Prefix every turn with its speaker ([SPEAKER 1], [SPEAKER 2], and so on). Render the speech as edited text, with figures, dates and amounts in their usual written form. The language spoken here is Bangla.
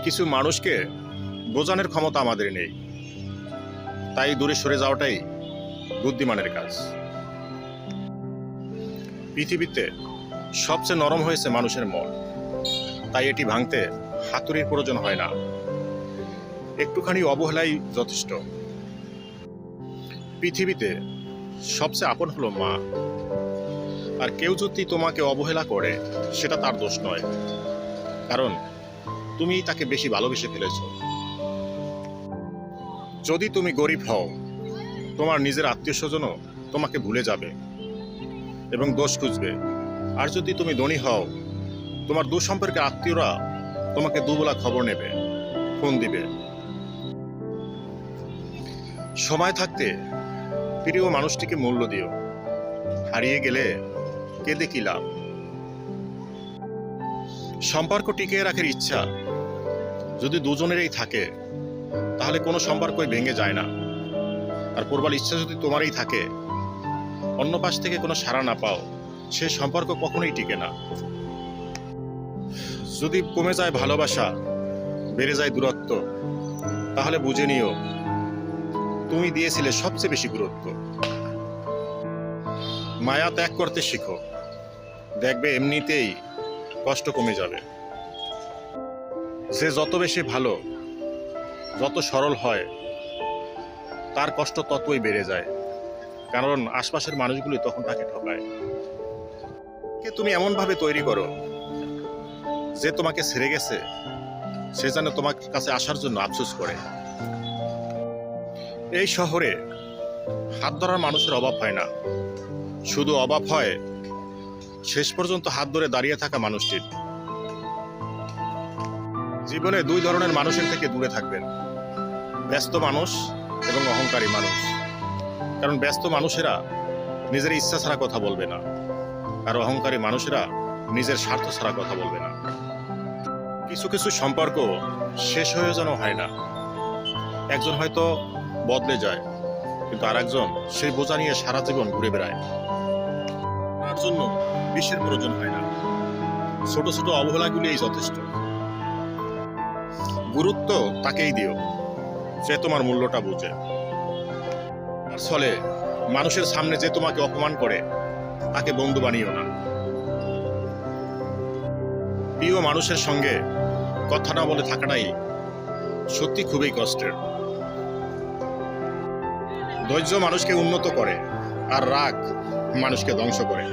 [SPEAKER 1] কিছু মানুষকে বোঝানোর ক্ষমতা আমাদের নেই, তাই দূরে সরে যাওয়াটাই বুদ্ধিমানের কাজ। পৃথিবীতে সবচেয়ে নরম হয়েছে মানুষের মন, তাই এটি ভাঙতে হাতুড়ির প্রয়োজন হয় না, একটুখানি অবহেলাই যথেষ্ট। পৃথিবীতে সবচেয়ে আপন হলো মা, আর কেউ যদি তোমাকে অবহেলা করে সেটা তার দোষ নয়, কারণ তুমি তাকে বেশি ভালোবেসে ফেলেছ। যদি তুমি গরিব হও, তোমার নিজের আত্মীয় স্বজনও তোমাকে ভুলে যাবে এবং দোষ খুঁজবে। আর যদি তুমি ধনী হও, তোমার দুঃসম্পর্কের আত্মীয়রা তোমাকে দুবেলা খবর নেবে, ফোন দিবে। সময় থাকতে প্রিয় মানুষটিকে মূল্য দিও, হারিয়ে গেলে কেঁদে কি লাভ। সম্পর্ক টিকিয়ে রাখার ইচ্ছা যদি দুজনেরই থাকে, তাহলে কোনো সম্পর্কই ভেঙে যায় না। আর প্রবল ইচ্ছা যদি তোমারই থাকে, অন্য পাশ থেকে কোনো সাড়া না পাও, সে সম্পর্ক কখনোই টিকে না। যদি কমে যায় ভালোবাসা, বেড়ে যায় দূরত্ব, তাহলে বুঝে নিও তুমি দিয়েছিলে সবচেয়ে বেশি গুরুত্ব। মায়া ত্যাগ করতে শিখো, দেখবে এমনিতেই কষ্ট কমে যাবে। যে যত বেশি ভালো, যত সরল হয়, তার কষ্ট ততই বেড়ে যায়, কারণ আশপাশের মানুষগুলি তখন তাকে ঠকায়। তুমি এমনভাবে তৈরি করো যে তোমাকে ছেড়ে গেছে সে যেন তোমার কাছে আসার জন্য আফসোস করে। এই শহরে হাত ধরার মানুষের অভাব হয় না, শুধু অভাব হয় শেষ পর্যন্ত হাত ধরে দাঁড়িয়ে থাকা মানুষটির। জীবনে দুই ধরনের মানুষের থেকে দূরে থাকবেন, ব্যস্ত মানুষ এবং অহংকারী মানুষ। কারণ ব্যস্ত মানুষেরা নিজের ইচ্ছা ছাড়া কথা বলবে না, আর অহংকারী মানুষেরা নিজের স্বার্থ ছাড়া কথা বলবে না। কিছু কিছু সম্পর্ক শেষ হয়ে যেন হয় না, একজন হয়তো বদলে যায়, কিন্তু আরেকজন সেই বোঝা নিয়ে সারা জীবন ঘুরে বেড়ায়। তার জন্য বিশ্বের প্রয়োজন হয় না, ছোট ছোট অবহেলাগুলিই যথেষ্ট। গুরুত্ব তাকেই দিও যে তোমার মূল্যটা বোঝে। ফলে মানুষের সামনে যে তোমাকে অপমান করে তাকে বন্ধু বানিও না। প্রিয় মানুষের সঙ্গে কথা না বলে থাকাটাই সত্যি খুবই কষ্টের। ধৈর্য মানুষকে উন্নত করে, আর রাগ মানুষকে ধ্বংস করে।